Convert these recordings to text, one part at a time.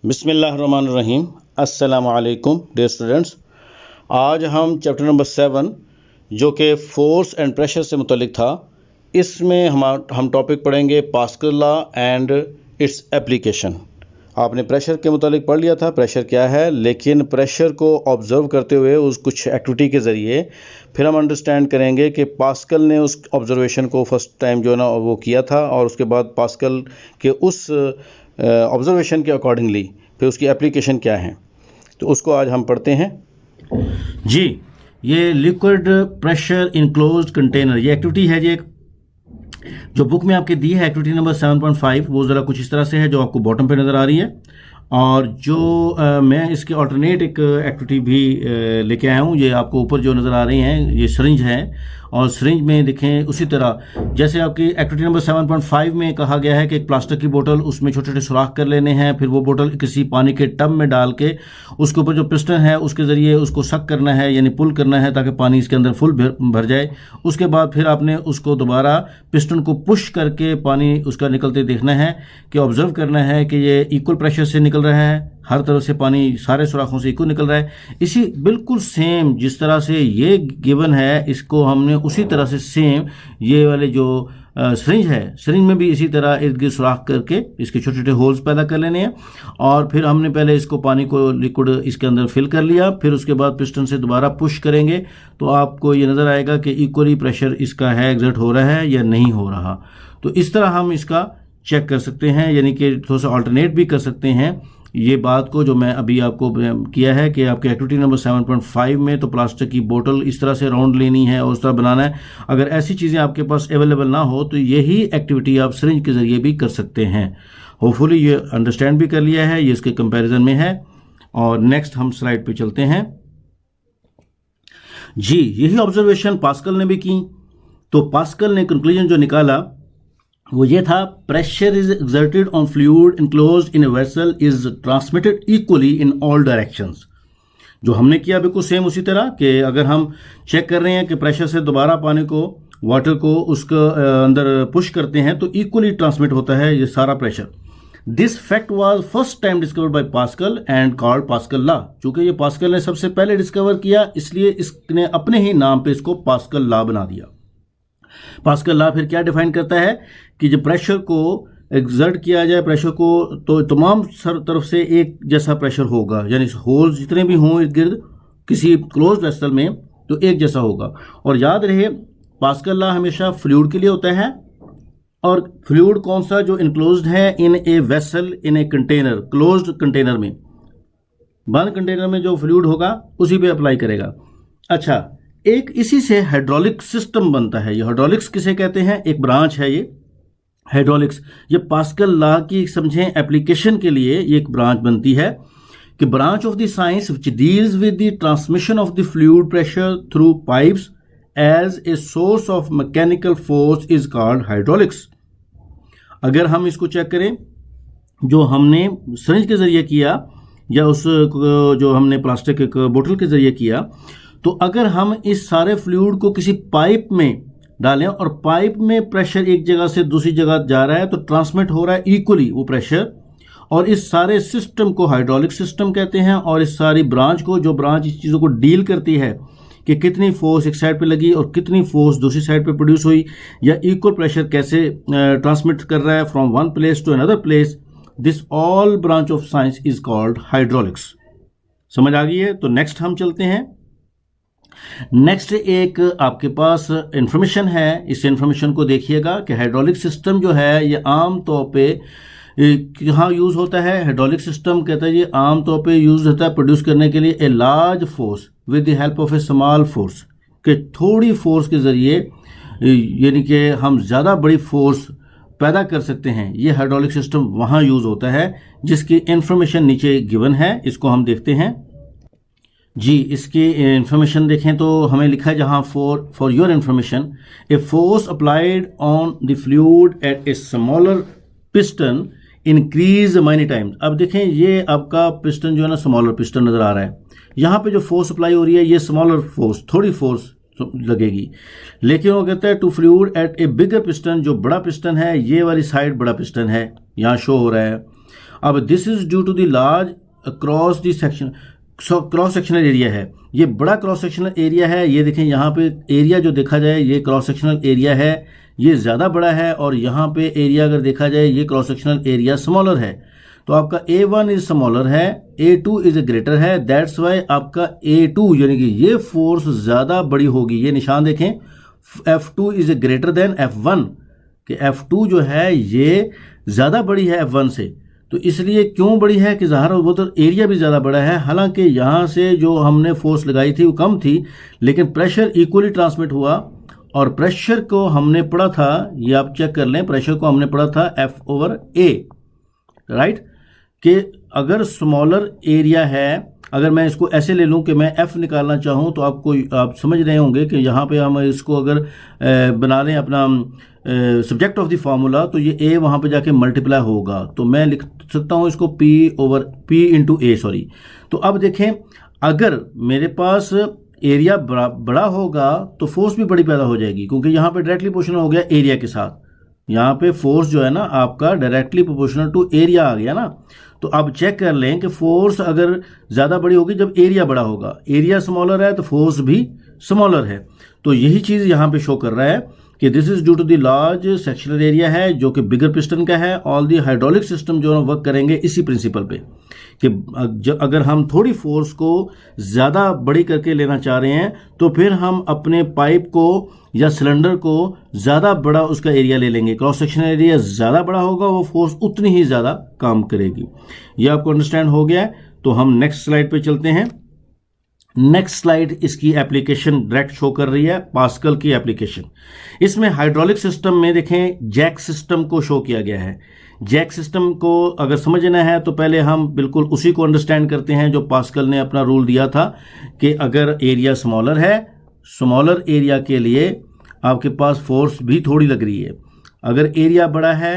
बिस्मिल्लाहिर्रहमानिर्रहीम। अस्सलाम वालेकुम डियर स्टूडेंट्स। आज हम चैप्टर नंबर 7 जो कि फोर्स एंड प्रेशर से मुतल्लिक था, इसमें हम टॉपिक पढ़ेंगे pascal law and its application. आपने प्रेशर के मुतालिक पढ़ लिया था, प्रेशर क्या है, लेकिन प्रेशर को ऑब्ज़र्व करते हुए उस कुछ एक्टिविटी के ज़रिए फिर हम अंडरस्टैंड करेंगे कि पास्कल ने उस ऑब्ज़र्वेशन को फर्स्ट टाइम जो है ना वो किया था, और उसके बाद पास्कल के उस ऑब्ज़र्वेशन के अकॉर्डिंगली फिर उसकी एप्लीकेशन क्या है, तो उसको आज हम पढ़ते हैं। जी, ये लिक्विड प्रेशर इनक्लोज्ड कंटेनर ये एक्टिविटी है जी, एक जो बुक में आपके दी है एक्टिविटी नंबर 7.5, वो ज़रा कुछ इस तरह से है जो आपको बॉटम पे नज़र आ रही है। और जो मैं इसके ऑल्टरनेट एक एक्टिविटी भी लेके आया हूँ। ये आपको ऊपर जो नज़र आ रही हैं ये सरिंज है, और सरिंज में देखें उसी तरह जैसे आपकी एक्टिविटी नंबर 7.5 में कहा गया है कि एक प्लास्टिक की बोतल, उसमें छोटे छोटे सुराख कर लेने हैं, फिर वो बोतल किसी पानी के टब में डाल के उसके ऊपर जो पिस्टन है उसके ज़रिए उसको सक करना है, यानी पुल करना है ताकि पानी इसके अंदर फुल भर जाए। उसके बाद फिर आपने उसको दोबारा पिस्टन को पुश करके पानी उसका निकलते देखना है कि ऑब्जर्व करना है कि ये इक्वल प्रेशर से निकल रहा है, हर तरफ से पानी सारे सुराखों से इक्वल निकल रहा है। इसी बिल्कुल सेम जिस तरह से ये गिवन है, इसको हमने उसी तरह से सेम ये वाले जो सरिंज है, सरिंज में भी इसी तरह इर्द गिर्द सुराख करके इसके छोटे छोटे होल्स पैदा कर लेने हैं। और फिर हमने पहले इसको पानी को लिक्विड इसके अंदर फिल कर लिया, फिर उसके बाद पिस्टन से दोबारा पुश करेंगे तो आपको ये नज़र आएगा कि इक्वली प्रेशर इसका है एग्जर्ट हो रहा है या नहीं हो रहा। तो इस तरह हम इसका चेक कर सकते हैं, यानी कि थोड़ा सा अल्टरनेट भी कर सकते हैं ये बात को जो मैं अभी आपको किया है कि आपके एक्टिविटी नंबर 7.5 में तो प्लास्टिक की बोतल इस तरह से राउंड लेनी है और उस तरह बनाना है। अगर ऐसी चीज़ें आपके पास अवेलेबल ना हो तो यही एक्टिविटी आप सरिंज के ज़रिए भी कर सकते हैं। होपफुली ये अंडरस्टैंड भी कर लिया है, ये इसके कंपैरिजन में है। और नेक्स्ट हम स्लाइड पे चलते हैं। जी, यही ऑब्जर्वेशन पास्कल ने भी की। तो पास्कल ने कंक्लूजन जो निकाला वो ये था, pressure is exerted on fluid enclosed in a vessel is transmitted equally in all directions. जो हमने किया बिल्कुल सेम उसी तरह कि अगर हम चेक कर रहे हैं कि प्रेशर से दोबारा पानी को, वाटर को उसका अंदर पुश करते हैं तो इक्वली ट्रांसमिट होता है ये सारा pressure. This fact was first time discovered by pascal and called pascal law. चूंकि ये पास्कल ने सबसे पहले डिस्कवर किया, इसलिए इसने अपने ही नाम पे इसको पास्कल लॉ बना दिया। पास्कल लॉ फिर क्या डिफाइन करता है कि जब प्रेशर को एक्सर्ट किया जाए प्रेशर को, तो तमाम तरफ से एक जैसा प्रेशर होगा, यानी होल्स जितने भी हों इर्द गिर्द किसी क्लोज वेसल में तो एक जैसा होगा। और याद रहे पास्कल लॉ हमेशा फ्लूइड के लिए होता है, और फ्लूइड कौन सा, जो इनक्लोज्ड है in a vessel in a container, closed container में, बंद कंटेनर में जो फ्लूइड होगा उसी पे अप्लाई करेगा। अच्छा, एक इसी से हाइड्रोलिक सिस्टम बनता है। ये हाइड्रोलिक्स किसे कहते हैं, एक ब्रांच है ये हाइड्रोलिक्स। ये पास्कल लॉ की समझें एप्लीकेशन के लिए ये एक ब्रांच बनती है कि branch of the science which deals with the transmission of the fluid pressure through pipes as a source of mechanical force is called hydraulics. अगर हम इसको चेक करें, जो हमने सरिंज के जरिए किया या उस जो हमने प्लास्टिक एक बोतल के जरिए किया, तो अगर हम इस सारे फ्लूइड को किसी पाइप में डालें और पाइप में प्रेशर एक जगह से दूसरी जगह जा रहा है तो ट्रांसमिट हो रहा है इक्वली वो प्रेशर, और इस सारे सिस्टम को हाइड्रोलिक सिस्टम कहते हैं। और इस सारी ब्रांच को, जो ब्रांच इस चीज़ों को डील करती है कि कितनी फोर्स एक साइड पे लगी और कितनी फोर्स दूसरी साइड पे प्रोड्यूस हुई, या इक्वल प्रेशर कैसे ट्रांसमिट कर रहा है from one place to another place, this all branch of science is called hydraulics. समझ आ गई है? तो नेक्स्ट हम चलते हैं। नेक्स्ट एक आपके पास इंफॉर्मेशन है, इस इंफॉर्मेशन को देखिएगा कि हाइड्रोलिक सिस्टम जो है ये आम तौर पे कहाँ यूज़ होता है। हाइड्रोलिक सिस्टम कहता है ये आम तौर पे यूज़ होता है प्रोड्यूस करने के लिए a large force with the help of A small force, के थोड़ी फोर्स के ज़रिए, यानी कि हम ज़्यादा बड़ी फोर्स पैदा कर सकते हैं। ये हाइड्रोलिक सिस्टम वहाँ यूज़ होता है, जिसकी इंफॉर्मेशन नीचे गिवन है, इसको हम देखते हैं। जी, इसकी इंफॉर्मेशन देखें तो हमें लिखा है जहां for your information, a force applied on the fluid at a smaller piston increase many times. अब देखें ये आपका पिस्टन जो है ना स्मॉलर पिस्टन नजर आ रहा है, यहाँ पे जो फोर्स अप्लाई हो रही है ये स्मॉलर फोर्स, थोड़ी फोर्स लगेगी। लेकिन वो कहता है to fluid at a bigger piston, जो बड़ा पिस्टन है ये वाली साइड बड़ा पिस्टन है यहाँ शो हो रहा है। अब this is due to the large cross the section, cross sectional area है, ये बड़ा क्रॉस सेक्शनल एरिया है। ये देखें यहाँ पे एरिया जो देखा जाए ये क्रॉस सेक्शनल एरिया है, ये ज़्यादा बड़ा है, और यहाँ पे एरिया अगर देखा जाए ये क्रॉस सेक्शनल एरिया स्मॉलर है। तो आपका A1 इज स्मॉलर है, A2 इज ग्रेटर है, दैट्स वाई आपका A2 यानी कि ये फोर्स ज़्यादा बड़ी होगी। ये निशान देखें, F2 is greater than F1, कि F2 जो है ये ज़्यादा बड़ी है F1 से। तो इसलिए क्यों बड़ी है कि ज़ाहिर वो तो एरिया भी ज़्यादा बड़ा है। हालांकि यहाँ से जो हमने फोर्स लगाई थी वो कम थी, लेकिन प्रेशर इक्वली ट्रांसमिट हुआ, और प्रेशर को हमने पढ़ा था, ये आप चेक कर लें, प्रेशर को हमने पढ़ा था F/A, राइट, कि अगर स्मॉलर एरिया है, अगर मैं इसको ऐसे ले लूं कि मैं F निकालना चाहूं, तो आप समझ रहे होंगे कि यहाँ पे हम इसको अगर बना लें अपना सब्जेक्ट ऑफ द फार्मूला, तो ये A वहाँ पे जाके मल्टीप्लाई होगा, तो मैं लिख सकता हूँ इसको P इंटू A, सॉरी। तो अब देखें, अगर मेरे पास एरिया बड़ा होगा तो फोर्स भी बड़ी पैदा हो जाएगी, क्योंकि यहाँ पे डायरेक्टली प्रोपोर्शनल हो गया एरिया के साथ। यहाँ पे फोर्स जो है ना आपका डायरेक्टली प्रोपोर्शनल टू एरिया आ गया ना। तो अब चेक कर लें कि फोर्स अगर ज़्यादा बड़ी होगी जब एरिया बड़ा होगा, एरिया स्मॉलर है तो फोर्स भी स्मॉलर है। तो यही चीज़ यहाँ पे शो कर रहा है कि this is due to the large sectional area है जो कि बिगर पिस्टन का है। ऑल दी हाइड्रोलिक सिस्टम जो वर्क करेंगे इसी प्रिंसिपल पे कि अगर हम थोड़ी फोर्स को ज़्यादा बड़ी करके लेना चाह रहे हैं तो फिर हम अपने पाइप को या सिलेंडर को ज़्यादा बड़ा उसका एरिया ले लेंगे। क्रॉस सेक्शनल एरिया ज़्यादा बड़ा होगा, वो फोर्स उतनी ही ज़्यादा काम करेगी। ये आपको अंडरस्टैंड हो गया है। तो हम नेक्स्ट स्लाइड पे चलते हैं। नेक्स्ट स्लाइड इसकी एप्लीकेशन डायरेक्ट शो कर रही है, पास्कल की एप्लीकेशन। इसमें हाइड्रोलिक सिस्टम में देखें जैक सिस्टम को शो किया गया है। जैक सिस्टम को अगर समझना है तो पहले हम बिल्कुल उसी को अंडरस्टैंड करते हैं जो पास्कल ने अपना रूल दिया था कि अगर एरिया स्मॉलर है, स्मॉलर एरिया के लिए आपके पास फोर्स भी थोड़ी लग रही है, अगर एरिया बड़ा है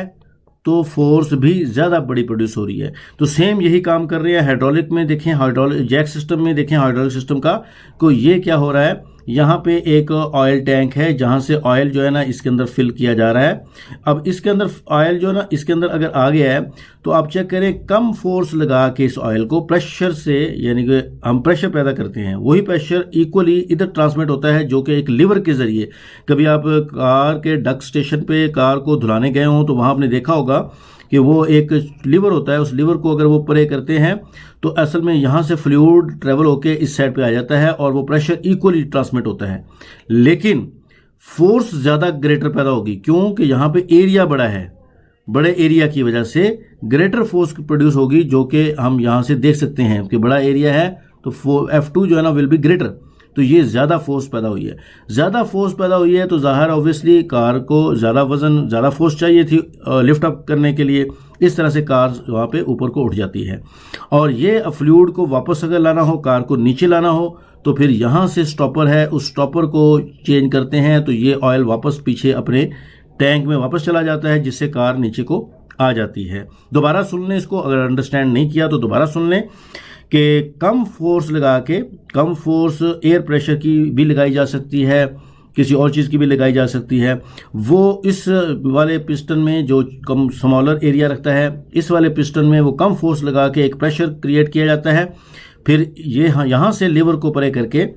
तो फोर्स भी ज़्यादा बड़ी प्रोड्यूस हो रही है। तो सेम यही काम कर रही है हाइड्रोलिक में। देखें हाइड्रोलिक जैक सिस्टम में, देखें हाइड्रोलिक सिस्टम का को ये क्या हो रहा है, यहाँ पे एक ऑयल टैंक है जहाँ से ऑयल जो है ना इसके अंदर फिल किया जा रहा है। अब इसके अंदर ऑयल जो है ना इसके अंदर अगर आ गया है तो आप चेक करें, कम फोर्स लगा के इस ऑयल को प्रेशर से, यानी कि हम प्रेशर पैदा करते हैं, वही प्रेशर इक्वली इधर ट्रांसमिट होता है जो कि एक लीवर के जरिए। कभी आप कार के डक स्टेशन पे कार को धुलाने गए हों तो वहाँ आपने देखा होगा कि वो एक लीवर होता है, उस लीवर को अगर वो प्रे करते हैं तो असल में यहाँ से फ्लूइड ट्रेवल होके इस साइड पे आ जाता है और वो प्रेशर इक्वली ट्रांसमिट होता है। लेकिन फोर्स ज़्यादा ग्रेटर पैदा होगी, क्योंकि यहाँ पे एरिया बड़ा है, बड़े एरिया की वजह से ग्रेटर फोर्स प्रोड्यूस होगी, जो कि हम यहाँ से देख सकते हैं कि बड़ा एरिया है तो F2 जो है ना विल बी ग्रेटर। तो ये ज़्यादा फोर्स पैदा हुई है। ज़्यादा फोर्स पैदा हुई है तो ज़ाहिर ऑब्वियसली कार को ज़्यादा वज़न, ज़्यादा फोर्स चाहिए थी लिफ्ट अप करने के लिए। इस तरह से कार वहाँ पे ऊपर को उठ जाती है। और ये फ्लूइड को वापस अगर लाना हो, कार को नीचे लाना हो, तो फिर यहाँ से स्टॉपर है, उस स्टॉपर को चेंज करते हैं तो ये ऑयल वापस पीछे अपने टैंक में वापस चला जाता है, जिससे कार नीचे को आ जाती है। दोबारा सुन लें इसको, अगर अंडरस्टैंड नहीं किया तो दोबारा सुन लें कि कम फोर्स लगा के, कम फोर्स एयर प्रेशर की भी लगाई जा सकती है, किसी और चीज़ की भी लगाई जा सकती है। वो इस वाले पिस्टन में जो कम स्मॉलर एरिया रखता है, इस वाले पिस्टन में वो कम फोर्स लगा के एक प्रेशर क्रिएट किया जाता है। फिर ये यहाँ से लीवर को परे करके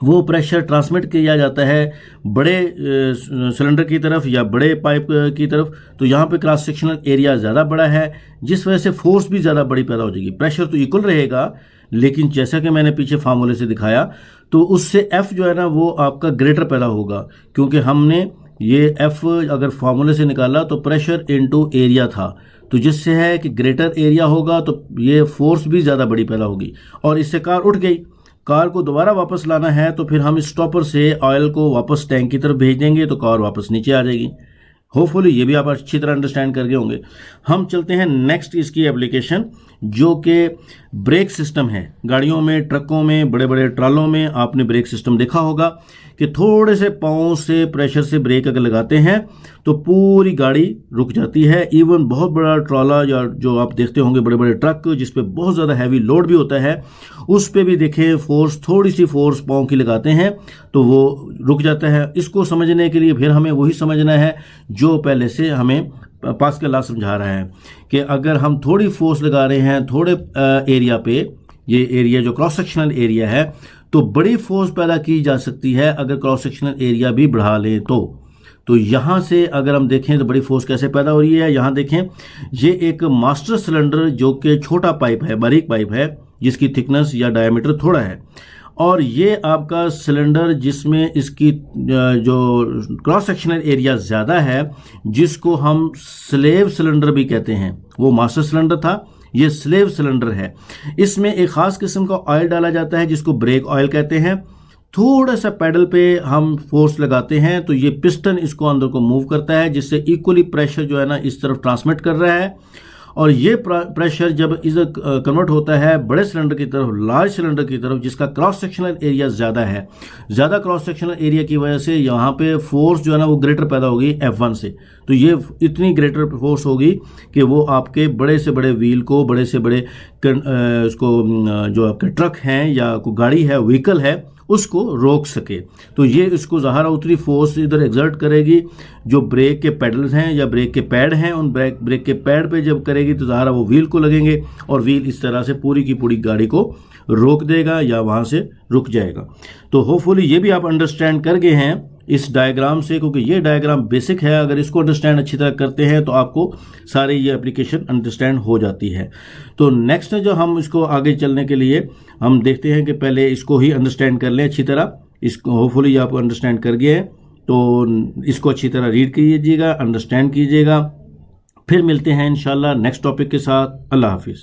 वो प्रेशर ट्रांसमिट किया जाता है बड़े सिलेंडर की तरफ या बड़े पाइप की तरफ। तो यहाँ पे क्रॉस सेक्शनल एरिया ज़्यादा बड़ा है, जिस वजह से फोर्स भी ज़्यादा बड़ी पैदा हो जाएगी। प्रेशर तो इक्वल रहेगा, लेकिन जैसा कि मैंने पीछे फार्मूले से दिखाया तो उससे F जो है ना वो आपका ग्रेटर पैदा होगा, क्योंकि हमने ये F अगर फार्मूले से निकाला तो प्रेशर इनटू एरिया था, तो जिससे है कि ग्रेटर एरिया होगा तो ये फोर्स भी ज़्यादा बड़ी पैदा होगी और इससे कार उठ गई। कार को दोबारा वापस लाना है तो फिर हम स्टॉपर से ऑयल को वापस टैंक की तरफ भेज देंगे तो कार वापस नीचे आ जाएगी। होपफुली ये भी आप अच्छी तरह अंडरस्टैंड कर गए होंगे। हम चलते हैं नेक्स्ट इसकी एप्लीकेशन, जो कि ब्रेक सिस्टम है। गाड़ियों में, ट्रकों में, बड़े बड़े ट्रालों में आपने ब्रेक सिस्टम देखा होगा कि थोड़े से पाँव से प्रेशर से ब्रेक अगर लगाते हैं तो पूरी गाड़ी रुक जाती है। इवन बहुत बड़ा ट्रॉला या जो आप देखते होंगे बड़े बड़े ट्रक जिस पे बहुत ज़्यादा हैवी लोड भी होता है, उस पे भी देखें फोर्स, थोड़ी सी फोर्स पाँव की लगाते हैं तो वो रुक जाता है। इसको समझने के लिए फिर हमें वही समझना है जो पहले से हमें पास्कल लॉ समझा रहा है कि अगर हम थोड़ी फोर्स लगा रहे हैं थोड़े एरिया पे, ये एरिया जो क्रॉस सेक्शनल एरिया है, तो बड़ी फोर्स पैदा की जा सकती है अगर क्रॉस सेक्शनल एरिया भी बढ़ा लें तो यहाँ से अगर हम देखें तो बड़ी फोर्स कैसे पैदा हो रही है। यहाँ देखें, ये एक मास्टर सिलेंडर जो कि छोटा पाइप है, बारीक पाइप है, जिसकी थिकनेस या डायमीटर थोड़ा है, और ये आपका सिलेंडर जिसमें इसकी जो क्रॉस सेक्शनल एरिया ज़्यादा है, जिसको हम स्लेव सिलेंडर भी कहते हैं। वो मास्टर सिलेंडर था, ये स्लेव सिलेंडर है। इसमें एक ख़ास किस्म का ऑयल डाला जाता है जिसको ब्रेक ऑयल कहते हैं। थोड़ा सा पैडल पे हम फोर्स लगाते हैं तो ये पिस्टन इसको अंदर को मूव करता है, जिससे इक्वली प्रेशर जो है ना इस तरफ ट्रांसमिट कर रहा है, और ये प्रेशर जब इधर कन्वर्ट होता है बड़े सिलेंडर की तरफ, लार्ज सिलेंडर की तरफ, जिसका क्रॉस सेक्शनल एरिया ज़्यादा है, ज़्यादा क्रॉस सेक्शनल एरिया की वजह से यहाँ पे फोर्स जो है ना वो ग्रेटर पैदा होगी F1 से। तो ये इतनी ग्रेटर फोर्स होगी कि वो आपके बड़े से बड़े व्हील को, बड़े से बड़े उसको जो आपके ट्रक हैं या कोई गाड़ी है, व्हीकल है, उसको रोक सके। तो ये इसको ज़ाहिर उतनी फोर्स इधर एग्जर्ट करेगी जो ब्रेक के पेडल्स हैं या ब्रेक के पैड हैं, उन ब्रेक के पैड पे जब करेगी तो ज़ाहिर वो व्हील को लगेंगे, और व्हील इस तरह से पूरी की पूरी गाड़ी को रोक देगा या वहाँ से रुक जाएगा। तो होपफुली ये भी आप अंडरस्टैंड कर गए हैं इस डायग्राम से, क्योंकि ये डायग्राम बेसिक है। अगर इसको अंडरस्टैंड अच्छी तरह करते हैं तो आपको सारी ये एप्लीकेशन अंडरस्टैंड हो जाती है। तो नेक्स्ट जो हम इसको आगे चलने के लिए हम देखते हैं कि पहले इसको ही अंडरस्टैंड कर लें अच्छी तरह। इसको होपफुली आप अंडरस्टैंड कर गए हैं, तो इसको अच्छी तरह रीड कीजिएगा, अंडरस्टैंड कीजिएगा। फिर मिलते हैं इंशाल्लाह नेक्स्ट टॉपिक के साथ। अल्लाह हाफिज़।